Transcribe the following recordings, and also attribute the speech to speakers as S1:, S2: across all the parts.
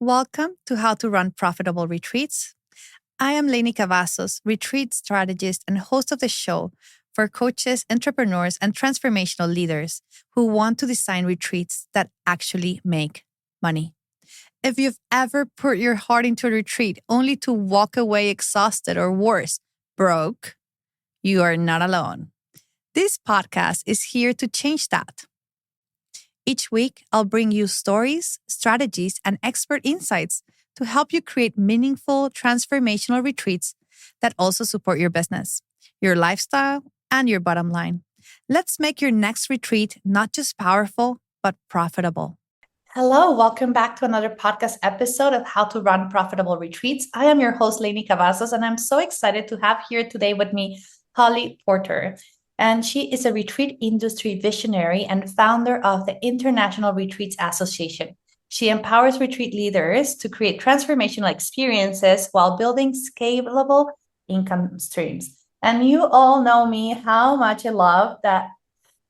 S1: Welcome to How to Run Profitable Retreats. I am Lainey Cavazos, retreat strategist and host of the show for coaches, entrepreneurs, and transformational leaders who want to design retreats that actually make money. If you've ever put your heart into a retreat only to walk away exhausted or worse, broke, you are not alone. This podcast is here to change that. Each week, I'll bring you stories, strategies, and expert insights to help you create meaningful, transformational retreats that also support your business, your lifestyle, and your bottom line. Let's make your next retreat not just powerful, but profitable. Hello, welcome back to another podcast episode of How to Run Profitable Retreats. I am your host, Lainey Cavazos, and I'm so excited to have here today with me Holly Porter. And she is a retreat industry visionary and founder of the International Retreats Association. She empowers retreat leaders to create transformational experiences while building scalable income streams. And you all know me, how much I love that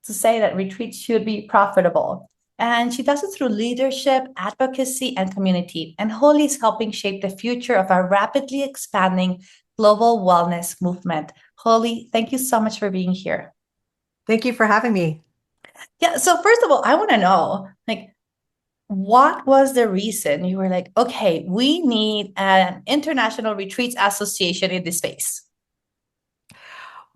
S1: to say that retreats should be profitable. And she does it through leadership, advocacy, and community. And Holly is helping shape the future of our rapidly expanding global wellness movement. Holly, thank you so much for being here.
S2: Thank you for having me.
S1: Yeah, so first of all, I want to know, what was the reason you were like, okay, we need an international retreats association in this space?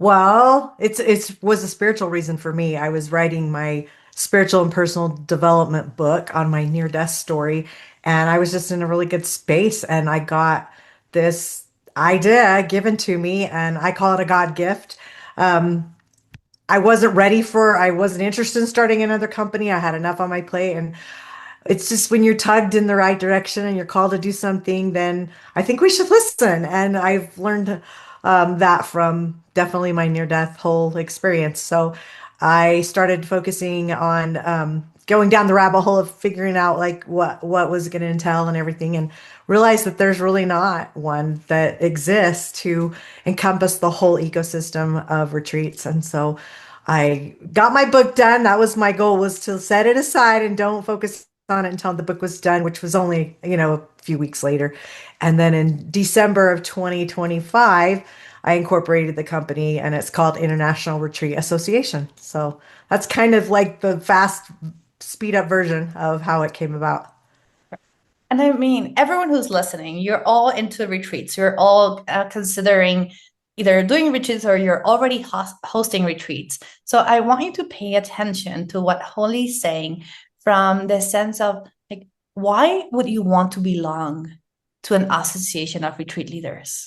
S2: Well, it was a spiritual reason for me. I was writing my spiritual and personal development book on my near-death story, and I was just in a really good space, and I got this idea given to me, and I call it a God gift. Um, I wasn't interested in starting another company. I had enough on my plate, and it's just when you're tugged in the right direction and you're called to do something, then I think we should listen. And I've learned that from definitely my near-death whole experience. So I started focusing on going down the rabbit hole of figuring out like what was going to entail and everything, and realized that there's really not one that exists to encompass the whole ecosystem of retreats. And so I got my book done. That was my goal, was to set it aside and don't focus on it until the book was done, which was only, a few weeks later. And then in December of 2025, I incorporated the company and it's called International Retreat Association. So that's kind of like the fast speed up version of how it came about.
S1: And I mean, everyone who's listening, you're all into retreats. You're all considering either doing retreats or you're already hosting retreats. So I want you to pay attention to what Holly's saying from the sense of like, why would you want to belong to an association of retreat leaders?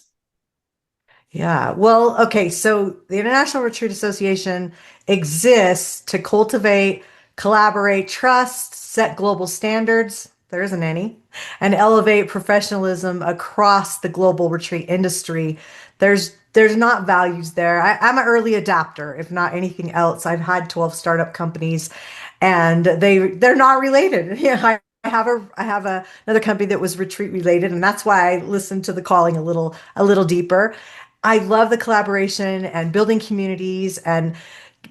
S2: Yeah. Well, okay. So the International Retreat Association exists to cultivate, collaborate, trust, set global standards. There isn't any, and elevate professionalism across the global retreat industry. There's not values there. I'm an early adapter, if not anything else. I've had 12 startup companies, and they're not related. Yeah, another company that was retreat related, and that's why I listened to the calling a little deeper. I love the collaboration and building communities and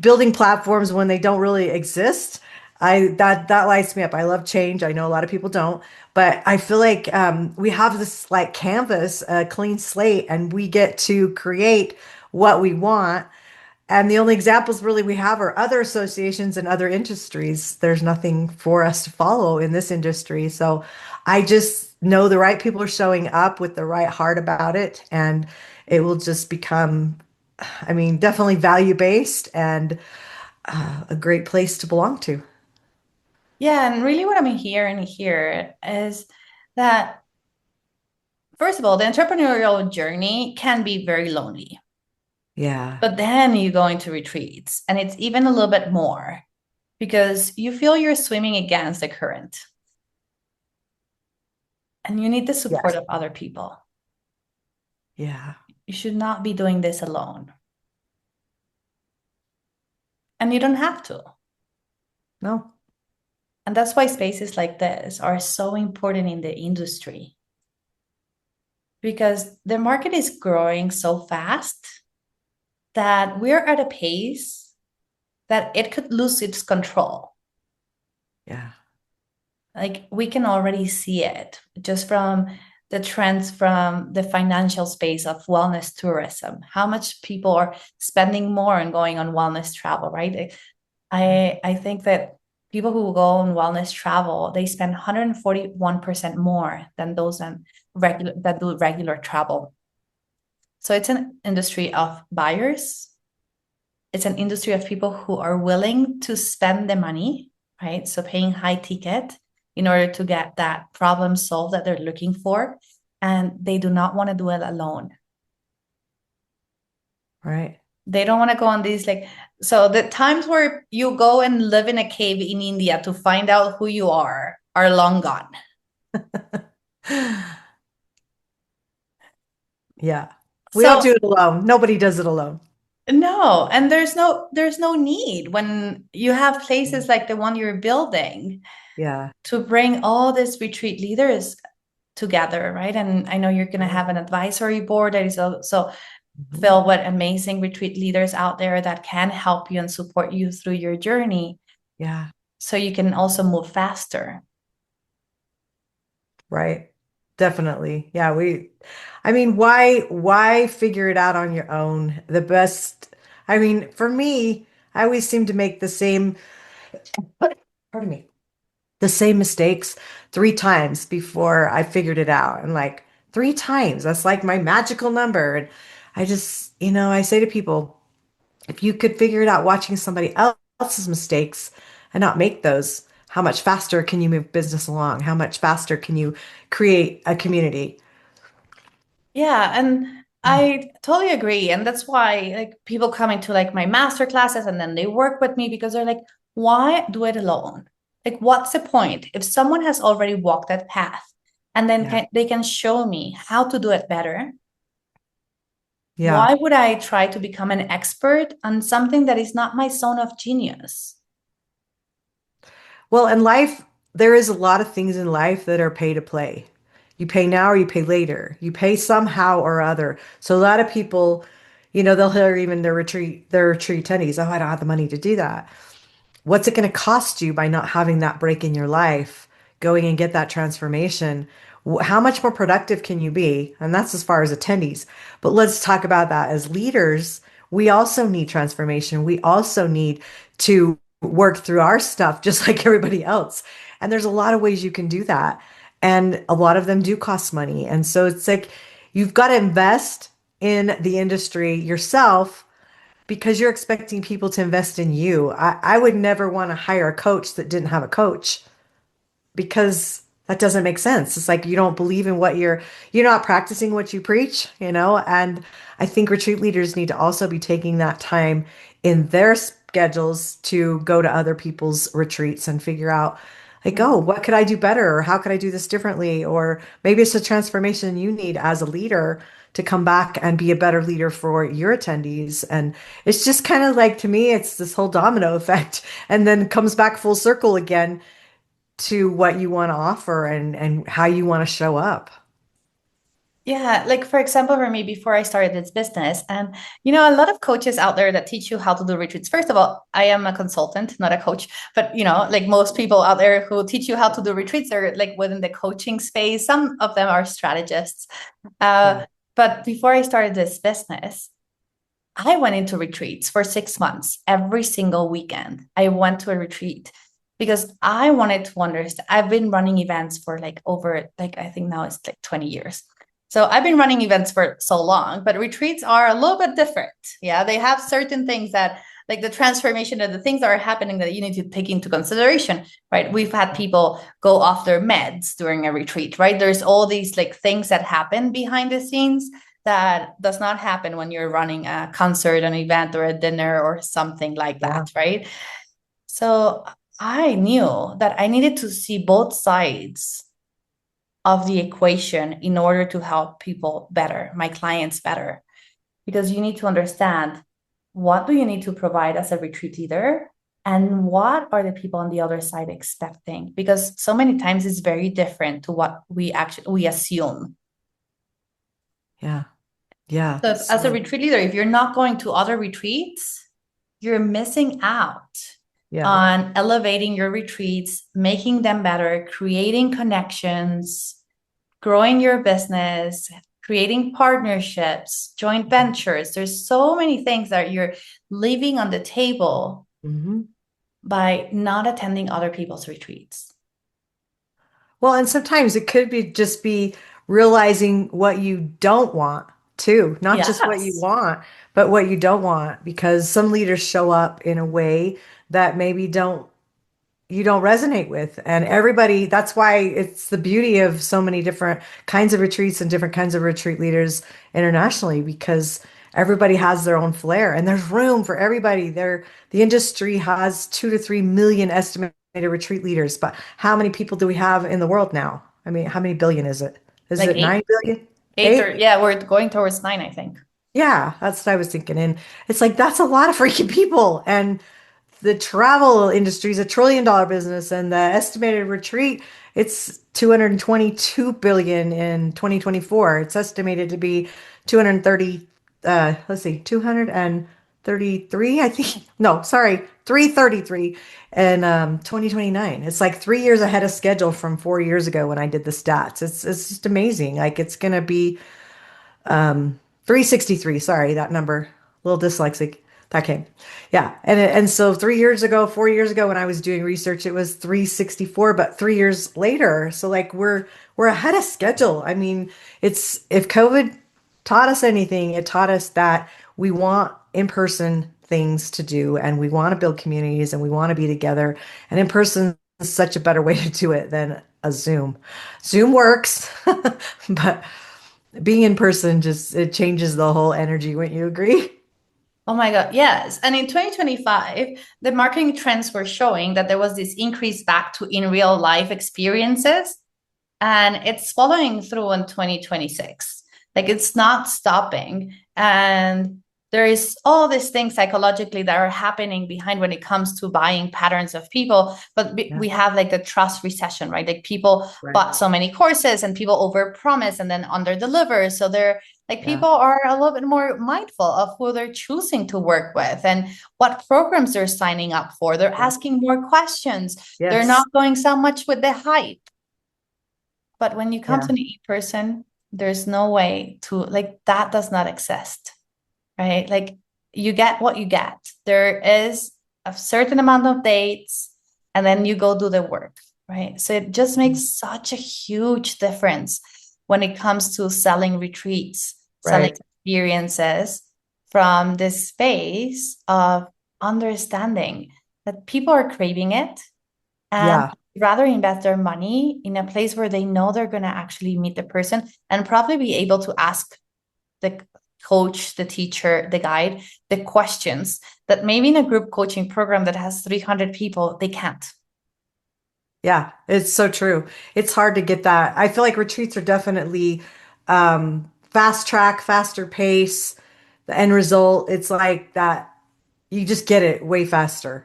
S2: building platforms when they don't really exist. That lights me up. I love change. I know a lot of people don't, but I feel like we have this like canvas, a clean slate, and we get to create what we want. And the only examples really we have are other associations and other industries. There's nothing for us to follow in this industry. So I just know the right people are showing up with the right heart about it, and it will just become, I mean, definitely value based and a great place to belong to.
S1: Yeah, and really what I'm hearing here is that, first of all, the entrepreneurial journey can be very lonely.
S2: Yeah.
S1: But then you go into retreats and it's even a little bit more because you feel you're swimming against the current and you need the support
S2: Yes.
S1: of other people.
S2: Yeah.
S1: You should not be doing this alone. And you don't have to.
S2: No.
S1: And that's why spaces like this are so important in the industry because the market is growing so fast that we're at a pace that it could lose its control.
S2: Yeah.
S3: Like we can already see it just from the trends from the financial space of wellness tourism, how much people are spending more and going on wellness travel, right? I think that people who go on wellness travel, they spend 141% more than those that do regular travel. So it's an industry of buyers. It's an industry of people who are willing to spend the money, right? So paying high ticket in order to get that problem solved that they're looking for. And they do not want to do it alone.
S2: Right.
S3: They don't want to go on these like, so the times where you go and live in a cave in India to find out who you are long gone.
S2: Yeah. We don't do
S3: So
S2: it alone. Nobody does it alone.
S3: no, and there's no need when you have places like the one you're building
S2: Yeah.
S3: to bring all these retreat leaders together, right? And I know you're going to have an advisory board that is also
S2: Mhm.
S3: filled with amazing retreat leaders out there that can help you and support you through your journey
S2: Yeah.
S3: so you can also move faster.
S2: Right. Definitely. Yeah, I mean, why figure it out on your own? The best, I mean, for me, I always seem to make the same, pardon me, the same mistakes 3 times before I figured it out. And like 3 times, that's like my magical number. And I just, I say to people, if you could figure it out watching somebody else's mistakes and not make those, how much faster can you move business along? How much faster can you create a community?
S3: Yeah, and I totally agree. And that's why like people come into like my master classes and then they work with me because they're like, why do it alone? Like, what's the point? If someone has already walked that path and then
S2: Yeah.
S3: they can show me how to do it better,
S2: Yeah.
S3: why would I try to become an expert on something that is not my zone of genius?
S2: Well, in life, there is a lot of things in life that are pay to play. You pay now or you pay later. You pay somehow or other. So a lot of people, they'll hear even their retreat attendees, oh, I don't have the money to do that. What's it going to cost you by not having that break in your life, going and get that transformation? How much more productive can you be? And that's as far as attendees. But let's talk about that as leaders. We also need transformation. We also need to work through our stuff just like everybody else. And there's a lot of ways you can do that. And a lot of them do cost money. And so it's like you've got to invest in the industry yourself because you're expecting people to invest in you. I would never want to hire a coach that didn't have a coach because that doesn't make sense. It's like you don't believe in you're not practicing what you preach, And I think retreat leaders need to also be taking that time in their schedules to go to other people's retreats and figure out like, oh, what could I do better? Or how could I do this differently? Or maybe it's a transformation you need as a leader to come back and be a better leader for your attendees. And it's just kind of like, to me, it's this whole domino effect and then comes back full circle again to what you want to offer and how you want to show up.
S3: Yeah, like for example, for me, before I started this business, and a lot of coaches out there that teach you how to do retreats. First of all, I am a consultant, not a coach, but like most people out there who teach you how to do retreats are like within the coaching space. Some of them are strategists.
S2: Yeah.
S3: But before I started this business, I went into retreats for 6 months. Every single weekend, I went to a retreat because I wanted to understand. I've been running events for like over, like, I think now it's like 20 years. So I've been running events for so long, but retreats are a little bit different. Yeah, they have certain things that, like the transformation of the things that are happening that you need to take into consideration, right? We've had people go off their meds during a retreat, right? There's all these like things that happen behind the scenes that does not happen when you're running a concert, an event, or a dinner or something like
S2: Yeah.
S3: that, right? So I knew that I needed to see both sides of the equation in order to help people better, my clients better, because you need to understand what do you need to provide as a retreat leader and what are the people on the other side expecting, because so many times it's very different to what we assume.
S2: Yeah. Yeah.
S3: So as a
S2: So,
S3: retreat leader, if you're not going to other retreats, you're missing out.
S2: Yeah.
S3: on elevating your retreats, making them better, creating connections, growing your business, creating partnerships, joint ventures. There's so many things that you're leaving on the table
S2: Hmm.
S3: by not attending other people's retreats.
S2: Well, and sometimes it could be just be realizing what you don't want too, not just what you
S3: Yes.
S2: want, but what you don't want, because some leaders show up in a way that maybe don't you don't resonate with. And everybody, that's why it's the beauty of so many different kinds of retreats and different kinds of retreat leaders internationally, because everybody has their own flair and there's room for everybody. The industry has 2 to 3 million estimated retreat leaders, but how many people do we have in the world now? I mean, how many billion is it? Is
S3: Like
S2: it 9 billion?
S3: eight or
S2: Eight?
S3: yeah, we're going towards nine, I think.
S2: Yeah, that's what I was thinking. And it's like, that's a lot of freaking people. And the travel industry is $1 trillion business, and the estimated retreat, it's 222 billion in 2024. It's estimated to be 230, let's see, 233, I think. No, sorry, 333 in 2029. It's like 3 years ahead of schedule from 4 years ago when I did the stats. It's just amazing. Like it's gonna be 363, sorry, that number. A little dyslexic. That came. Yeah. And so 3 years ago, 4 years ago when I was doing research, it was 364, but 3 years later. So like we're ahead of schedule. I mean, it's if COVID taught us anything, it taught us that we want in-person things to do and we want to build communities and we want to be together. And in person is such a better way to do it than a Zoom. Zoom works, but being in person just it changes the whole energy, wouldn't you agree?
S3: Oh my God, yes. And in 2025, the marketing trends were showing that there was this increase back to in real life experiences. And it's following through in 2026. Like it's not stopping. And there is all these things psychologically that are happening behind when it comes to buying patterns of people. But
S2: Yeah,
S3: we have like the trust recession, right? Like people
S2: right.
S3: bought so many courses and people overpromise and then underdeliver. So they're like
S2: Yeah,
S3: people are a little bit more mindful of who they're choosing to work with and what programs they're signing up for. They're
S2: yeah.
S3: asking more questions. They're
S2: Yes.
S3: not going so much with the hype. But when you come to
S2: Yeah,
S3: an e-person, there's no way to like that does not exist, right? Like you get what you get. There is a certain amount of dates, and then you go do the work, right? So it just makes such a huge difference when it comes to selling retreats, selling
S2: right.
S3: experiences from this space of understanding that people are craving it and
S2: Yeah,
S3: rather invest their money in a place where they know they're going to actually meet the person and probably be able to ask the coach, the teacher, the guide, the questions that maybe in a group coaching program that has 300 people, they can't.
S2: yeah. It's so true. It's hard to get that. I feel like retreats are definitely fast track, faster pace. The end result, it's like that you just get it way faster.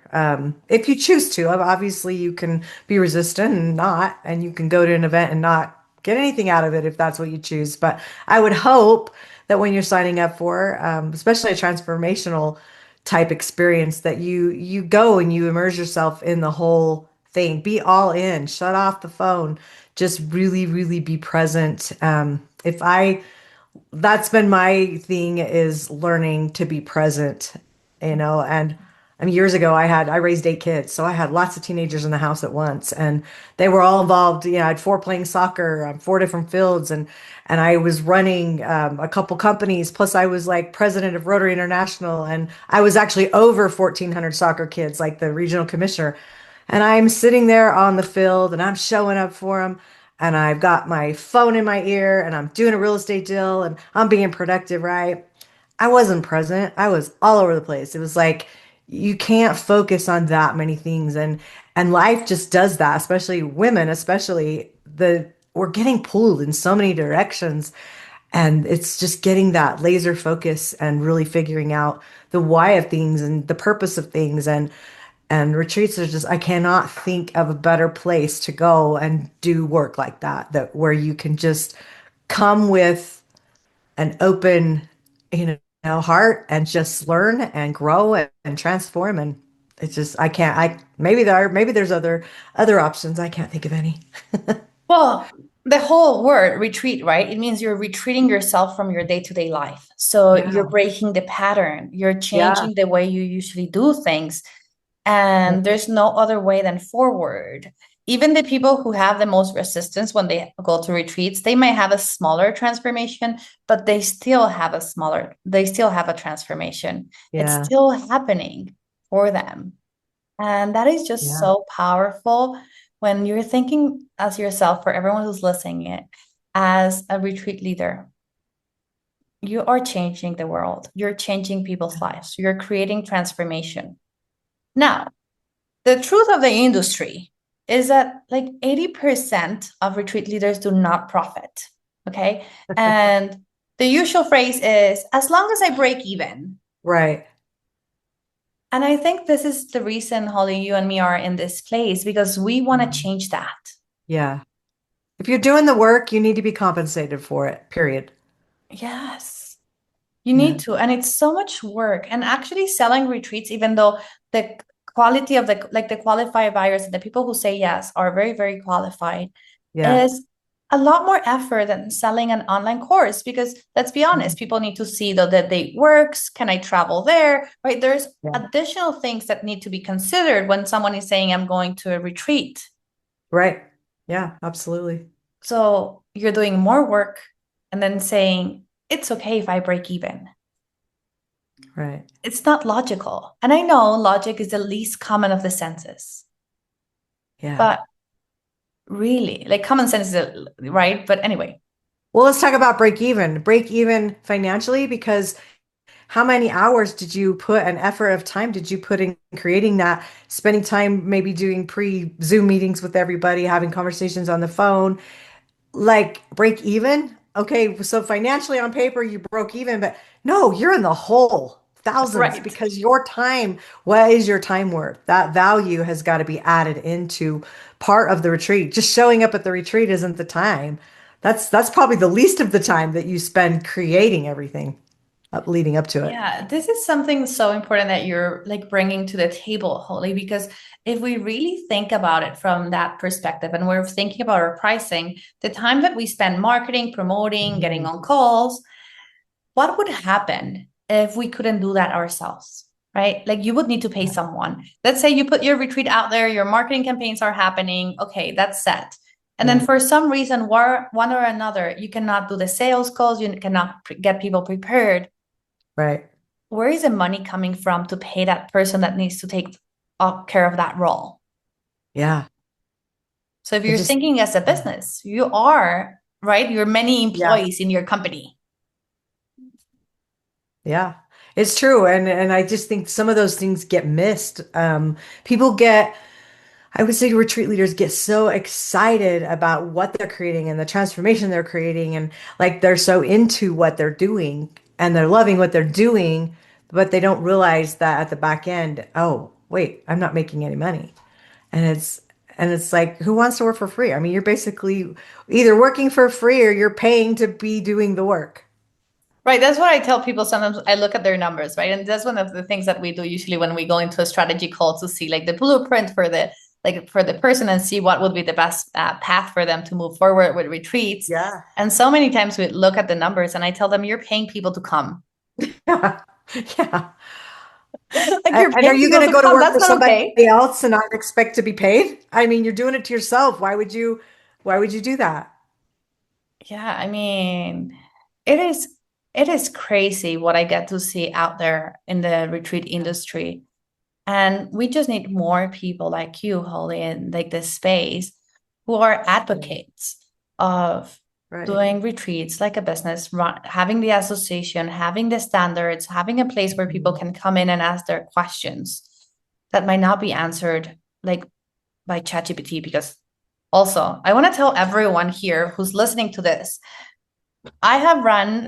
S2: If you choose to. Obviously, you can be resistant and not, and you can go to an event and not get anything out of it if that's what you choose. But I would hope that when you're signing up for, especially a transformational type experience, that you go and you immerse yourself in the whole thing. Be all in. Shut off the phone. Just really, really be present. If I That's been my thing is learning to be present, and I mean years ago I raised 8 kids, so I had lots of teenagers in the house at once and they were all involved. I had four playing soccer on four different fields, and I was running a couple companies, plus I was like president of Rotary International, and I was actually over 1,400 soccer kids, like the regional commissioner. And I'm sitting there on the field and I'm showing up for them. And I've got my phone in my ear and I'm doing a real estate deal and I'm being productive, right? I wasn't present. I was all over the place. It was like you can't focus on that many things, and life just does that, especially women, especially the we're getting pulled in so many directions, and it's just getting that laser focus and really figuring out the why of things and the purpose of things, and retreats are just, I cannot think of a better place to go and do work like that where you can just come with an open, heart and just learn and grow and transform. And It's just maybe there's other options. I can't think of any.
S3: Well, the whole word retreat, right? It means you're retreating yourself from your day-to-day life. So
S2: Yeah.
S3: you're breaking the pattern, you're
S2: Yeah.
S3: changing the way you usually do things. And there's no other way than forward. Even the people who have the most resistance when they go to retreats, they might have a smaller transformation, but they still have a transformation. It's
S2: Yeah.
S3: still happening for them. And that is just
S2: Yeah.
S3: so powerful when you're thinking as yourself, for everyone who's listening it, as a retreat leader. You are changing the world. You're changing people's lives. You're creating transformation. Now, the truth of the industry is that like 80% of retreat leaders do not profit. Okay. And the usual phrase is, as long as I break even.
S2: Right.
S3: And I think this is the reason, Holly, you and me are in this place, because we want to change that.
S2: Yeah. If you're doing the work, you need to be compensated for it, period.
S3: Yes, you
S2: Yeah.
S3: need to. And it's so much work. And actually selling retreats, even though the quality of the qualified buyers and the people who say yes are very, very qualified,
S2: Yeah.
S3: is a lot more effort than selling an online course, because let's be honest, people need to see that the date works. Can I travel there? Right? There's
S2: Yeah.
S3: additional things that need to be considered when someone is saying, I'm going to a retreat.
S2: Right. Yeah, absolutely.
S3: So you're doing more work and then saying, it's okay if I break even.
S2: Right.
S3: It's not logical. And I know logic is the least common of the senses,
S2: Yeah.
S3: but really, like common sense is right. But anyway,
S2: Well, let's talk about break even. Break even financially, because how many hours did you put an effort of time did you put in creating that, spending time maybe doing pre-Zoom meetings with everybody, having conversations on the phone, like break even? Okay, so financially on paper you broke even, but no, you're in the hole, thousands,
S3: right.
S2: because your time, what is your time worth? That value has got to be added into part of the retreat. Just showing up at the retreat isn't the time. That's probably the least of the time that you spend creating everything up leading up to it.
S3: Yeah, this is something so important that you're like bringing to the table, Holly, because if we really think about it from that perspective and we're thinking about our pricing, the time that we spend marketing, promoting, getting
S2: Mhm.
S3: on calls, what would happen if we couldn't do that ourselves? Right? Like you would need to pay someone. Let's say you put your retreat out there, your marketing campaigns are happening. Okay, that's set. And then
S2: Yeah,
S3: for some reason, one or another, you cannot do the sales calls, you cannot get people prepared.
S2: right.
S3: Where is the money coming from to pay that person that needs to take care of that role?
S2: Yeah.
S3: So if
S2: It
S3: you're
S2: just,
S3: thinking as a business, you are, right? You're many
S2: yeah,
S3: employees in your company.
S2: yeah. It's true. And I just think some of those things get missed. People get, I would say retreat leaders get so excited about what they're creating and the transformation they're creating, and like they're so into what they're doing and they're loving what they're doing, but they don't realize that at the back end, oh, wait, I'm not making any money. And it's like, who wants to work for free? I mean, you're basically either working for free or you're paying to be doing the work.
S3: Right. That's what I tell people. Sometimes I look at their numbers, right? And that's one of the things that we do usually when we go into a strategy call to see like the blueprint for the person and see what would be the best path for them to move forward with retreats.
S2: Yeah.
S3: And so many times we look at the numbers and I tell them, you're paying people to come.
S2: Yeah. Yeah.
S3: Like you're
S2: And are
S3: paying
S2: you
S3: people
S2: going to
S3: to
S2: go to
S3: come.
S2: work
S3: That's
S2: for
S3: not
S2: somebody
S3: okay.
S2: else and not expect to be paid? I mean, you're doing it to yourself. Why would you do that?
S3: Yeah, I mean, it is it is crazy what I get to see out there in the retreat industry. And we just need more people like you, Holly, in like this space who are
S2: Yeah.
S3: advocates of
S2: Right.
S3: doing retreats like a business, having the association, having the standards, having a place where people
S2: Mhm.
S3: can come in and ask their questions that might not be answered like by ChatGPT. Because also, I want to tell everyone here who's listening to this, I have run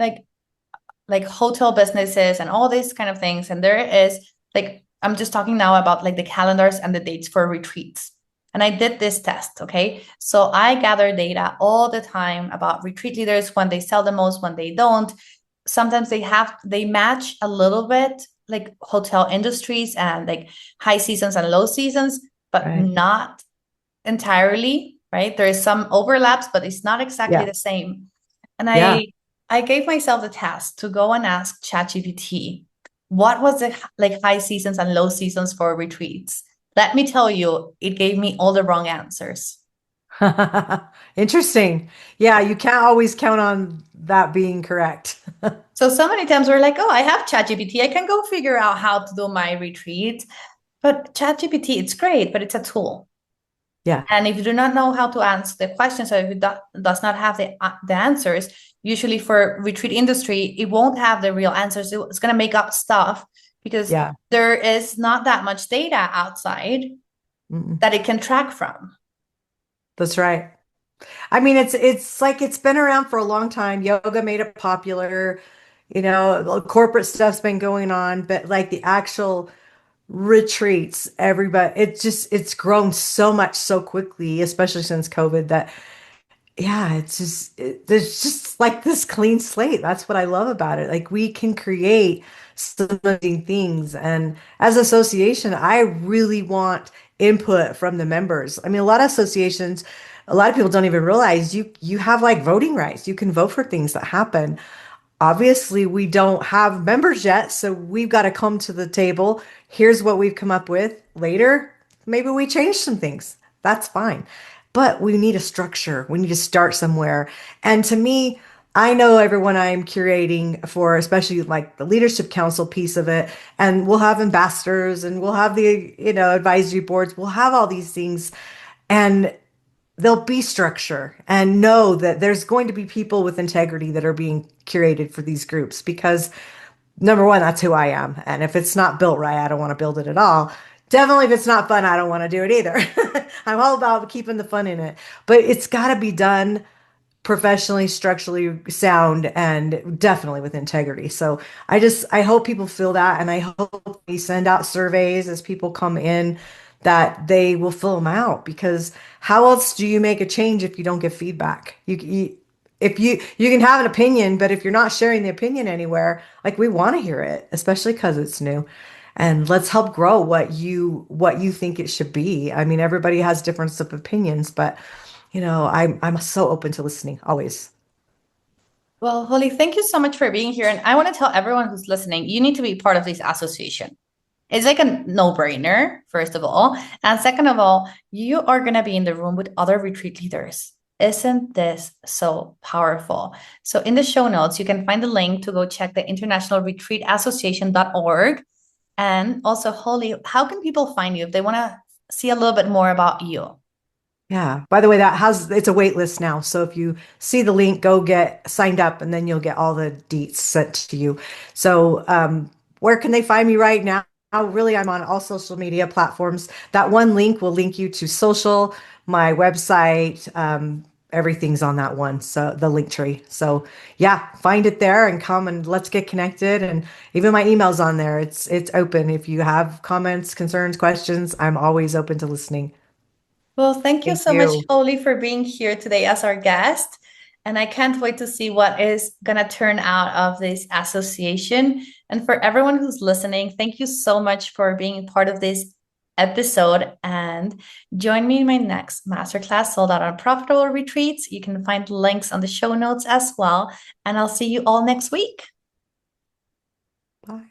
S3: like hotel businesses and all these kind of things. And there is like, I'm just talking now about like the calendars and the dates for retreats. And I did this test. Okay. So I gather data all the time about retreat leaders, when they sell the most, when they don't. Sometimes they match a little bit, like hotel industries and like high seasons and low seasons, but
S2: Right.
S3: not entirely, right? There is some overlaps, but it's not exactly
S2: Yeah.
S3: the same. And
S2: Yeah.
S3: I gave myself the task to go and ask ChatGPT what was the like high seasons and low seasons for retreats. Let me tell you, it gave me all the wrong answers.
S2: Interesting. Yeah, you can't always count on that being correct.
S3: So many times we're like, oh, I have ChatGPT. I can go figure out how to do my retreat. But ChatGPT, it's great, but it's a tool.
S2: Yeah.
S3: And if you do not know how to answer the questions, or if it does not have the answers, usually for retreat industry, it won't have the real answers. It's going to make up stuff because
S2: Yeah.
S3: there is not that much data outside
S2: Mm-mm.
S3: that it can track from.
S2: That's right. I mean, it's like it's been around for a long time. Yoga made it popular. Corporate stuff's been going on, but like the actual retreats, everybody, it's grown so much so quickly, especially since COVID, that yeah, there's just like this clean slate. That's what I love about it. Like we can create some amazing things. And as an association, I really want input from the members. I mean, a lot of associations, a lot of people don't even realize you have like voting rights. You can vote for things that happen. Obviously, we don't have members yet, so we've got to come to the table. Here's what we've come up with. Later, maybe we change some things. That's fine. But we need a structure. We need to start somewhere. And to me, I know everyone I'm curating for, especially like the leadership council piece of it, and we'll have ambassadors and we'll have the, advisory boards. We'll have all these things. And there'll be structure, and know that there's going to be people with integrity that are being curated for these groups, because number one, that's who I am. And if it's not built right, I don't want to build it at all. Definitely, if it's not fun, I don't want to do it either. I'm all about keeping the fun in it, but it's got to be done professionally, structurally sound, and definitely with integrity. So I hope people feel that. And I hope we send out surveys as people come in, that they will fill them out, because how else do you make a change if you don't get feedback? If you can have an opinion, but if you're not sharing the opinion anywhere, like we want to hear it, especially because it's new. And let's help grow what you think it should be. I mean, everybody has different of opinions, but I'm so open to listening always.
S3: Well, Holly, thank you so much for being here. And I want to tell everyone who's listening, you need to be part of this association. It's like a no-brainer, first of all. And second of all, you are going to be in the room with other retreat leaders. Isn't this so powerful? So in the show notes, you can find the link to go check the International Retreat Association.org. And also, Holly, how can people find you if they want to see a little bit more about you?
S2: Yeah. By the way, it's a wait list now. So if you see the link, go get signed up, and then you'll get all the deets sent to you. So where can they find me right now? Really, I'm on all social media platforms. That one link will link you to social, my website, everything's on that one. So the link tree. So yeah, find it there and come and let's get connected. And even my email's on there. It's open. If you have comments, concerns, questions, I'm always open to listening.
S3: Well, thank you
S2: Thank
S3: so much,
S2: you.
S3: Holly, for being here today as our guest. And I can't wait to see what is going to turn out of this association. And for everyone who's listening, thank you so much for being part of this episode. And join me in my next masterclass sold out on profitable retreats. You can find links on the show notes as well. And I'll see you all next week.
S2: Bye.